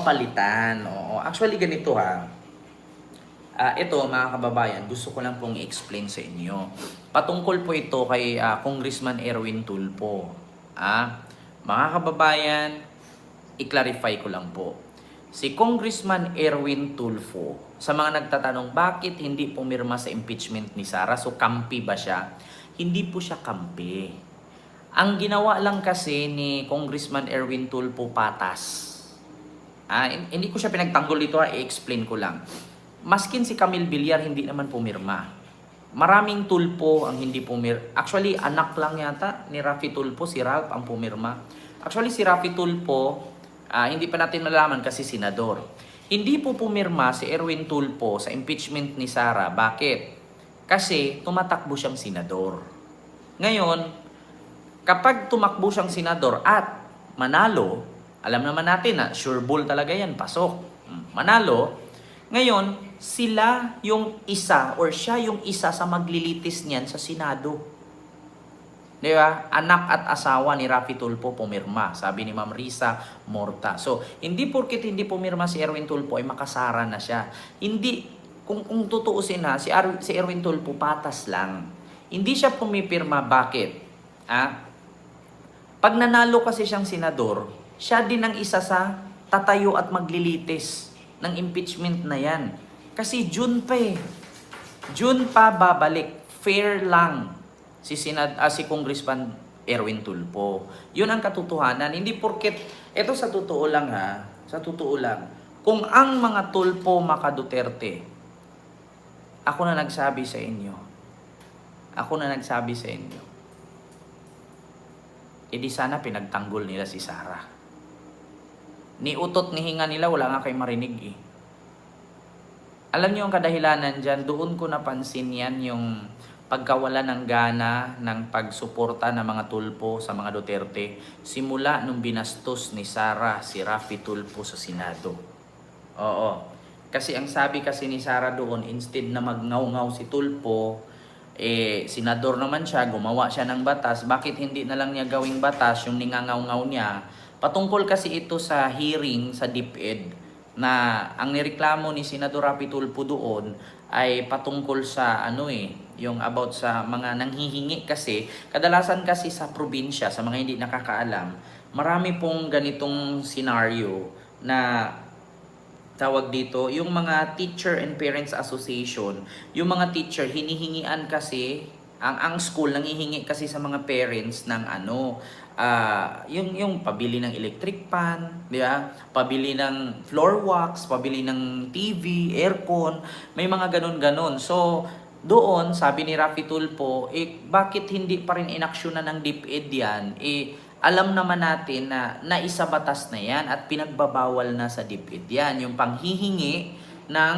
mapalitan. Oo. Actually, ganito ha. Ito mga kababayan, gusto ko lang pong i-explain sa inyo. Patungkol po ito kay Congressman Erwin Tulfo. Mga kababayan, i-clarify ko lang po. Si Congressman Erwin Tulfo, sa mga nagtatanong bakit hindi pumirma sa impeachment ni Sara, so kampi ba siya? Hindi po siya kampi. Ang ginawa lang kasi ni Congressman Erwin Tulfo patas. Hindi ko siya pinagtanggol dito, i-explain ko lang. Maskin si Camille Villar hindi naman pumirma. Maraming Tulfo ang hindi pumirma. Actually, anak lang yata ni Raffy Tulfo, si Ralph ang pumirma. Actually, si Raffy Tulfo, hindi pa natin malaman kasi senador. Hindi po pumirma si Erwin Tulfo sa impeachment ni Sara. Bakit? Kasi tumatakbo siyang senador. Ngayon, kapag tumakbo siyang senador at manalo, alam naman natin na sure ball talaga yan, pasok. Manalo, ngayon, sila yung isa or siya yung isa sa maglilitis niyan sa Senado. Di ba? Anak at asawa ni Raffy Tulfo pumirma, sabi ni Ma'am Risa Morta. So, hindi porket hindi pumirma si Erwin Tulfo ay makasara na siya. Hindi, kung tutuusin na, si Erwin Tulfo patas lang. Hindi siya pumipirma, bakit? Pag nanalo kasi siyang senador, siya din ang isa sa tatayo at maglilitis ng impeachment na yan. Kasi June pa eh. June pa babalik. Fair lang si Congressman Erwin Tulfo. Yun ang katotohanan. Hindi porket, ito sa totoo lang ha, sa totoo lang, kung ang mga Tulfo maka Duterte, ako na nagsabi sa inyo, edi sana pinagtanggol nila si Sara. Ni utot ni hinga nila, wala nga kayo marinig eh. Alam niyo ang kadahilanan dyan, doon ko napansin yan yung pagkawala ng gana ng pagsuporta ng mga Tulfo sa mga Duterte simula nung binastos ni Sara si Raffy Tulfo sa Senado. Oo. Kasi ang sabi kasi ni Sara doon, instead na magngaw-ngaw si Tulfo, senador naman siya, gumawa siya ng batas, bakit hindi na lang niya gawing batas yung ningangaw-ngaw niya? Patungkol kasi ito sa hearing sa DepEd na ang nireklamo ni Senador Raffy Tulfo doon ay patungkol sa yung about sa mga nanghihingi kasi, kadalasan kasi sa probinsya, sa mga hindi nakakaalam, marami pong ganitong scenario na tawag dito, yung mga Teacher and Parents Association, yung mga teacher hinihingian kasi, ang school nanghihingi kasi sa mga parents ng yung pabili ng electric pan, di ba? Pabili ng floor wax, pabili ng TV, aircon, may mga ganun-ganon. So, doon, sabi ni Raffy Tulfo, bakit hindi pa rin inaksyonan ng DepEd yan? Alam naman natin na naisabatas na yan at pinagbabawal na sa DepEd yan. Yung panghihingi ng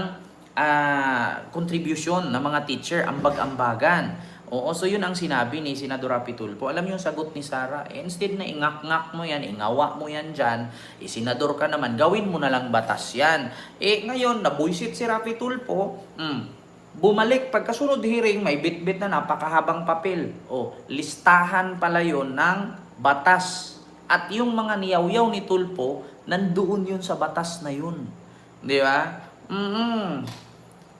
contribution ng mga teacher, ambag-ambagan. Oo, so yun ang sinabi ni Senador Raffy Tulfo. Alam niyo yung sagot ni Sara, instead na ingak-ngak mo yan, ingawa mo yan dyan, senador ka naman, gawin mo na lang batas yan. Ngayon, nabuisit si Raffy Tulfo, bumalik, pagkasunod hearing, may bit-bit na napakahabang papel. Listahan pala yun ng batas. At yung mga niyaw-yaw ni Tulfo, nandoon yun sa batas na yun. Di ba?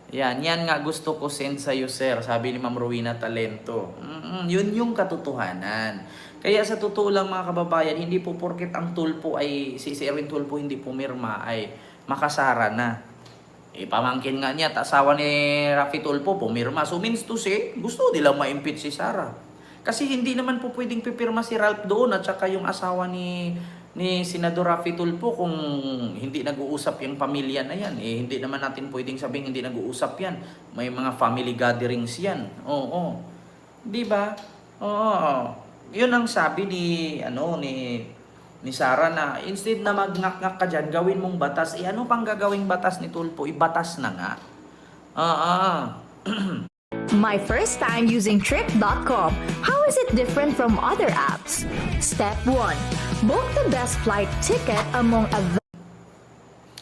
Yan nga gusto ko send sa iyo, sir. Sabi ni Ma'am Rowena Talento. Yun yung katotohanan. Kaya sa totoo lang mga kababayan, hindi po porket ang Tulfo ay, si Erwin Tulfo hindi pumirma ay makasara na. Pamangkin nga niya, asawa ni Raffy Tulfo pumirma. So means to say, gusto nila ma-impeach si Sara. Kasi hindi naman po pwedeng pipirma si Ralph doon at saka yung asawa ni Senador Raffy Tulfo kung hindi nag-uusap yung pamilya na yan. Hindi naman natin pwedeng sabihin hindi nag-uusap yan. May mga family gatherings yan. Oo. Di ba? Oo. Yun ang sabi ni Sara na instead na magngak-ngak ka dyan, gawin mong batas. Ano pang gagawing batas ni Tulfo? Ibatas na nga. My first time using Trip.com. How is it different from other apps? Step 1. Book the best flight ticket among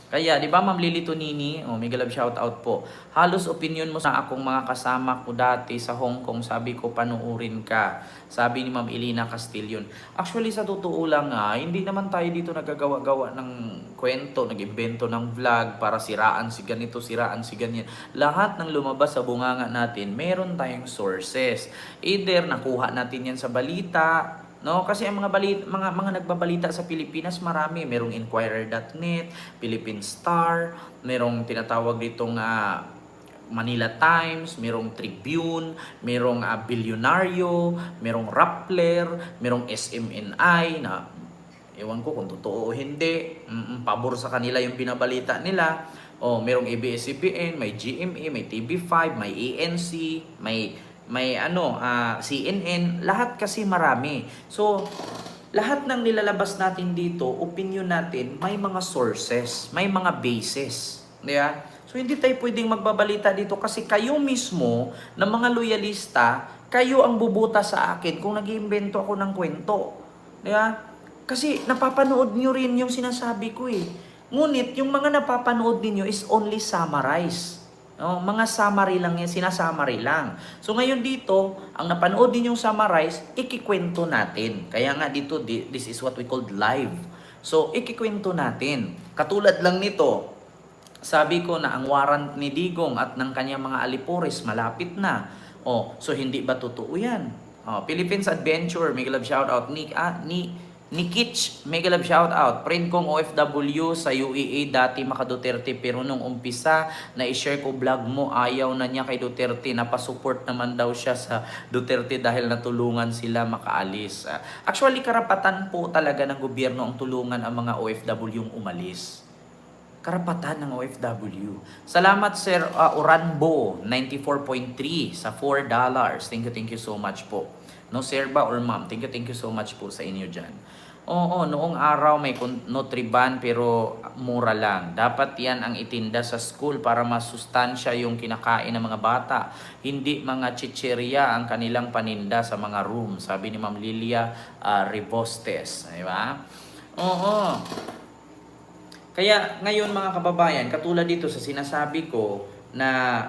Kaya, di ba Ma'am Lily Tonini, oh, mega love shout out po. Halos opinion mo sa akong mga kasama ko dati sa Hong Kong, sabi ko panuurin ka. Sabi ni Ma'am Elena Castillon. Actually sa totoo lang nga, hindi naman tayo dito nagagawa-gawa ng kwento, nag-imbento ng vlog para siraan si ganito, siraan si ganyan. Lahat ng lumabas sa bunganga natin, meron tayong sources. Either nakuha natin yan sa balita, no, kasi ang mga nagbabalita sa Pilipinas marami, merong Inquirer.net, Philippine Star, merong tinatawag ditong Manila Times, merong Tribune, merong Bilyonaryo, merong Rappler, merong SMNI na ewan ko kung totoo o hindi, pabor sa kanila yung binabalita nila. O merong ABS-CBN, may GMA, may TV5, may ANC, may CNN, lahat kasi marami. So, lahat ng nilalabas natin dito, opinion natin, may mga sources, may mga bases. Diba? So, hindi tayo pwedeng magbabalita dito kasi kayo mismo, na mga loyalista, kayo ang bubuta sa akin kung nag-iimbento ako ng kwento. Diba? Kasi napapanood nyo rin yung sinasabi ko eh. Ngunit, yung mga napapanood ninyo is only summarize. No, mga summary lang yan, sinasummary lang. So ngayon dito, ang napanood din yung summarize, ikikwento natin. Kaya nga dito, this is what we call live. So ikikwento natin. Katulad lang nito, sabi ko na ang warrant ni Digong at ng kanyang mga alipores malapit na. Oh, so hindi ba totoo yan? Oh, Philippines Adventure, mega love shout out ni Kitch, mega love shout out. Friend kong OFW sa UAE, dati maka Duterte, pero nung umpisa na i-share ko vlog mo, ayaw na niya kay Duterte. Napasupport naman daw siya sa Duterte dahil natulungan sila makaalis. Actually, karapatan po talaga ng gobyerno ang tulungan ang mga OFW yung umalis. Karapatan ng OFW. Salamat Sir Oranbo, 94.3 sa $4. Thank you so much po. No, sir ba or ma'am? Thank you so much po sa inyo dyan. Oo, noong araw may Nutriban pero mura lang. Dapat yan ang itinda sa school para masustansya yung kinakain ng mga bata. Hindi mga chicheria ang kanilang paninda sa mga room. Sabi ni Ma'am Lilia Ribostes. Diba? Oo. Kaya ngayon mga kababayan, katulad dito sa sinasabi ko na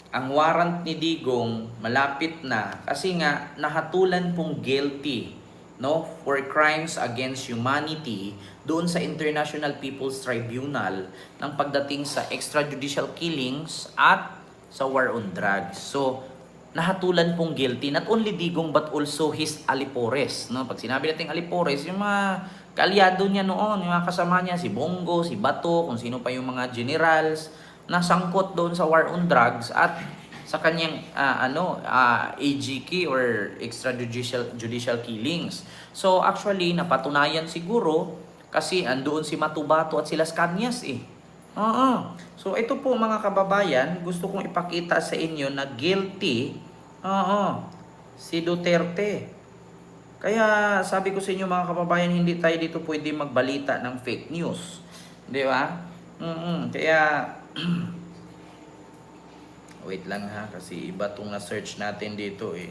ang warrant ni Digong malapit na kasi nga nahatulan pong guilty, no, for crimes against humanity doon sa International People's Tribunal ng pagdating sa extrajudicial killings at sa war on drugs. So nahatulan pong guilty not only Digong but also his alipores, no? Pag sinabi nating alipores, yung mga kaalyado niya noon, yung mga kasama niya, si Bongo, si Bato, kung sino pa yung mga generals nasangkot doon sa war on drugs at sa kanyang AGK or extrajudicial killings. So actually napatunayan siguro kasi andoon si Matubato at si Las Cañas eh. Oo. So ito po mga kababayan, gusto kong ipakita sa inyo na guilty si Duterte. Kaya sabi ko sa inyo mga kababayan, hindi tayo dito pwede magbalita ng fake news. Di ba? Kaya wait lang ha, kasi iba tong na-search natin dito eh.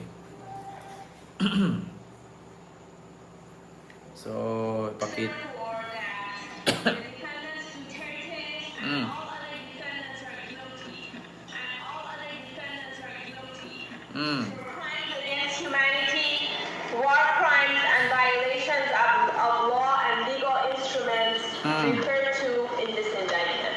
So, ipakita. Crimes against humanity, war crimes and violations of law and legal instruments referred to in this indictment.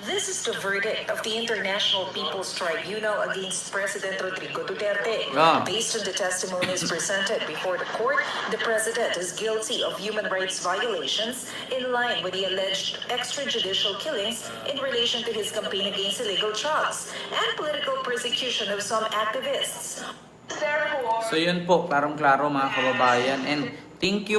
This is the verdict of the International People's Tribunal against President Rodrigo Duterte. Based on the testimonies presented before the court, the president is guilty of human rights violations in line with the alleged extrajudicial killings in relation to his campaign against illegal drugs and political persecution of some activists. Therefore, So yun po, klarong-klaro mga kababayan, and thank you